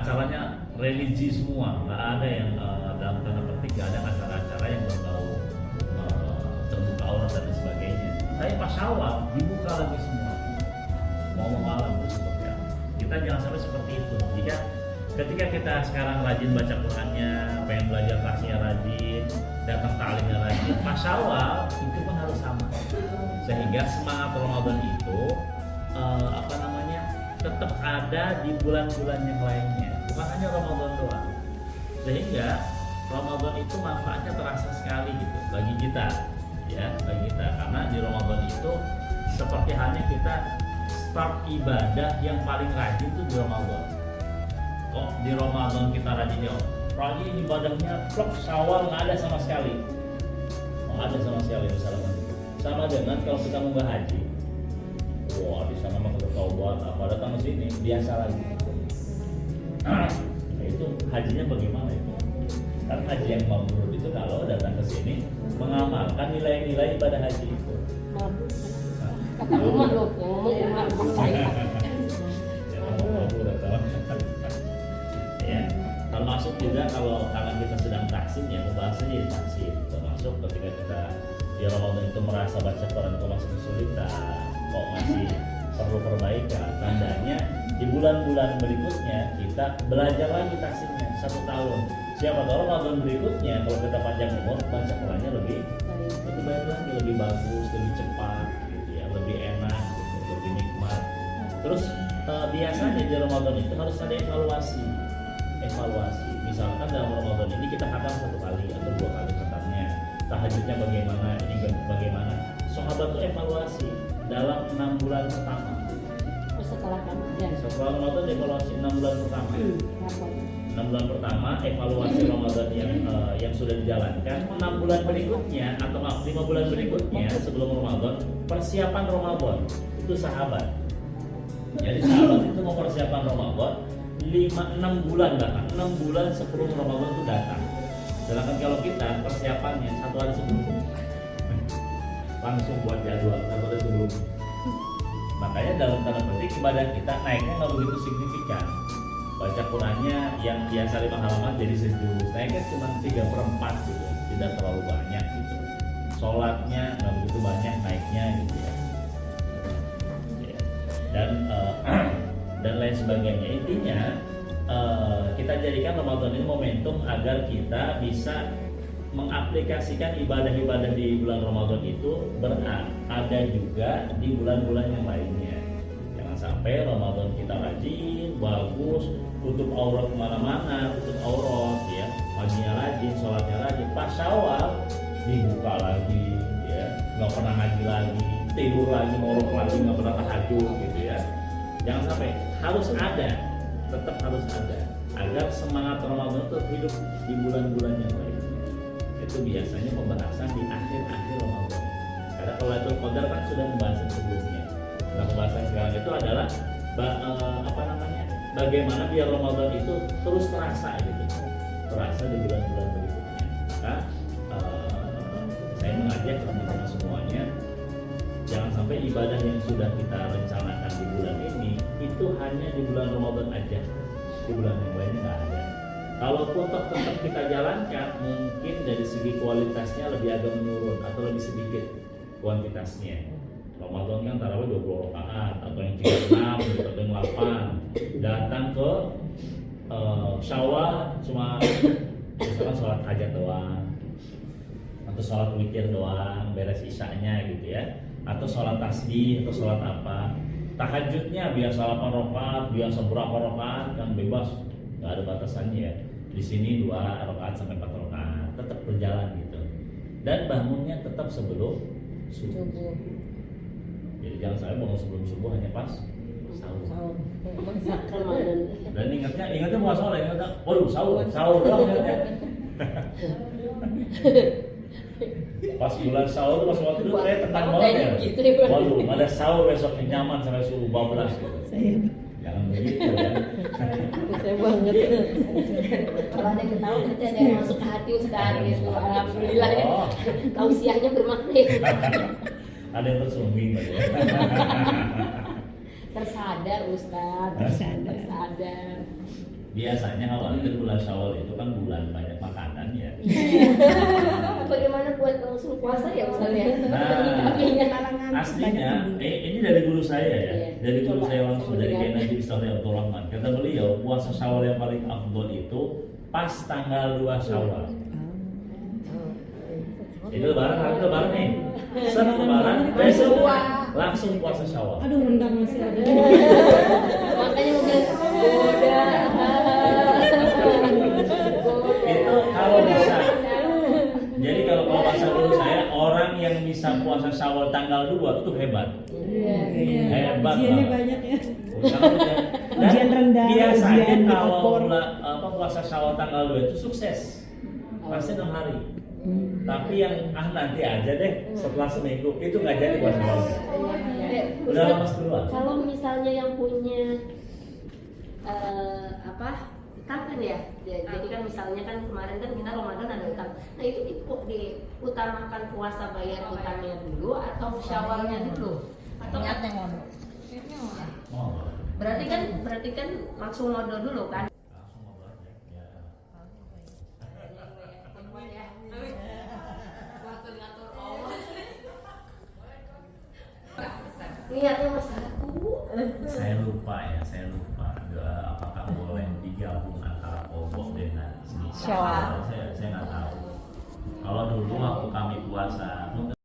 acaranya religi semua, nggak ada yang dalam tanda petik nggak ada acara-acara yang berbau terbuka aurat dan sebagainya. Tapi pas Syawal dibuka lagi semua, mau malam terus seperti apa. Kita jangan sampai seperti itu. Jika ketika kita sekarang rajin baca Qurannya, pengen belajar tasnya rajin, datang ta'limnya rajin, pas Syawal itu pun harus sama. Sehingga semangat Ramadan itu tetap ada di bulan-bulan yang lainnya, bukan hanya Ramadan doang. Sehingga Ramadan itu manfaatnya terasa sekali gitu bagi kita, ya, bagi kita. Karena di Ramadan itu seperti halnya kita start ibadah yang paling rajin itu di Ramadan. Kok di Ramadan kita rajin ibadahnya, plok Syawal nggak ada sama sekali, nggak ada sama sekali misalnya. Sama dengan kalau kita mau haji, wah di sana mah kita taubat apa datang ke sini biasa lagi. Nah, itu hajinya bagaimana itu? Kan haji yang mabrur itu kalau datang ke sini mengamalkan nilai-nilai ibadah haji itu. Kata Umar loh, yang ngomong Umar bukan saya. Yang ngomong mabrur atau ya. Termasuk juga kalau kita sedang taksim ya, pembahasannya di taksim. Termasuk ketika kita di Ramadan itu merasa baca Quran kok masih kesulitan, kok masih perlu perbaikan, tandanya di bulan-bulan berikutnya kita belajar lagi taksimnya 1 tahun. Siapa tahu Ramadan berikutnya kalau kita panjang umur baca Qurannya lebih baik lagi, lebih bagus, lebih cepat, gitu ya, lebih enak, gitu, lebih nikmat. Terus biasanya di Ramadan itu harus ada evaluasi. Misalkan dalam Ramadan ini kita khatam 1 kali atau 2 kali khatamnya. Tahajudnya bagaimana, ini bagaimana. Sahabat itu evaluasi dalam 6 bulan pertama. Setelah Ramadan. Setelah Ramadan evaluasi 6 bulan pertama. 6 bulan pertama evaluasi Ramadan yang sudah dijalankan. 6 bulan berikutnya atau 5 bulan berikutnya sebelum Ramadan, persiapan Ramadan itu sahabat. Jadi sahabat itu mempersiapkan Ramadan 5-6 bulan bahkan 6 bulan sebelum Ramadan itu datang. Sedangkan kalau kita persiapannya 1 hari sebelum langsung buat jadwal 1 hari sebelum. Makanya dalam tanda petik ibadah kita naiknya nggak begitu signifikan. Baca Qurannya yang biasa 5 halaman jadi sejuz, naiknya cuma 3/4 gitu, tidak terlalu banyak gitu. Sholatnya nggak begitu banyak naiknya gitu ya. Dan lain sebagainya. Intinya kita jadikan Ramadan ini momentum agar kita bisa mengaplikasikan ibadah-ibadah di bulan Ramadan itu ada juga di bulan-bulan yang lainnya. Jangan sampai Ramadan kita rajin, bagus, tutup aurat kemana-mana, tutup aurat ya, paginya rajin, sholatnya rajin, pas Syawal dibuka lagi ya, nggak pernah ngaji lagi, tidur lagi, ngorok lagi, nggak pernah tahajud gitu ya. Jangan sampai, tetap harus ada agar semangat Ramadan itu hidup di bulan-bulan yang lainnya. Itu biasanya pembahasan di akhir-akhir Ramadan. Karena kalau itu Qadar kan sudah membahas sebelumnya. Nah, pembahasan sekarang itu adalah bagaimana biar Ramadan itu terus terasa gitu, terasa di bulan-bulan berikutnya. Maka saya mengajak teman-teman semuanya, jangan sampai ibadah yang sudah kita rencanakan di bulan ini itu hanya di bulan Ramadan aja, di bulan yang lainnya nggak ada. Kalaupun tetap kita jalankan, mungkin dari segi kualitasnya lebih agak menurun atau lebih sedikit kuantitasnya. Ramadan kan tarawih 20 rakaat atau yang 36 atau yang 8. Datang ke Syawal cuma misalkan sholat hajat doang atau sholat witir doang, beres isyanya gitu ya, atau sholat tasbih atau sholat apa. Tahajudnya biasa 8 rakaat, biasa berapa rakaat kan bebas, nggak ada batasannya ya. Di sini 2 rakaat sampai 4 rakaat tetap berjalan gitu. Dan bangunnya tetap sebelum subuh. Jadi jangan sampai bangun sebelum subuh hanya pas sahur. Dan ingatnya mau sahur, ingatnya, waduh sahur doang ingatnya. Pas bulan sahur pas waktu itu saya tenang banget ya. Waduh, ada sahur besoknya nyaman sampai subuh 12 gitu. Jangan begitu ya. Saya banget. Kalau ada yang ketawa berarti ada yang masuk ke hati Ustaz gitu. Alhamdulillah ya. Tausiahnya bermakna. Ada yang tersungking tadi ya. Tersadar Ustaz. Tersadar. biasanya khawatir bulan Syawal itu kan bulan banyak makanan ya. Bagaimana buat langsung puasa ya misalnya? Nah, aslinya ini dari guru saya ya, Iya. dari guru saya langsung dari Kemudian. Kiai Najib Ustadz Abdul Rahman. Kata beliau puasa Syawal yang paling afdol itu pas tanggal 2 Syawal. Itu lebaran, hari lebaran nih. Set lebaran, besok langsung puasa Syawal. Aduh, rendang masih ada. Makanya mau bilang goda. Itu kalau bisa. Jadi kalau bahasa guru saya, orang yang bisa puasa Syawal tanggal 2 itu hebat. Hebat Ujiannya banget. banyak ya. Dan Ujian rendah, biasanya ujian kalau opor. puasa Syawal tanggal 2 itu sukses. Pasti 6 hari. Tapi yang nanti aja deh setelah seminggu itu nggak jadi puasa Syawal. Udah lama keluar. Kalau misalnya yang punya utang kan ya, jadi kan misalnya kan kemarin kan kita Ramadan ada utang. Nah itu diutamakan puasa bayar utangnya dulu atau Syawalnya dulu? Atau Niatnya ngono. Oh, berarti kan langsung modal dulu kan? langsung ngobrol aja. Ya. Niatnya mas aku. Saya lupa. Apakah boleh digabung antara obok dengan Syawal. Saya nggak tahu. Kalau dulu waktu kami puasa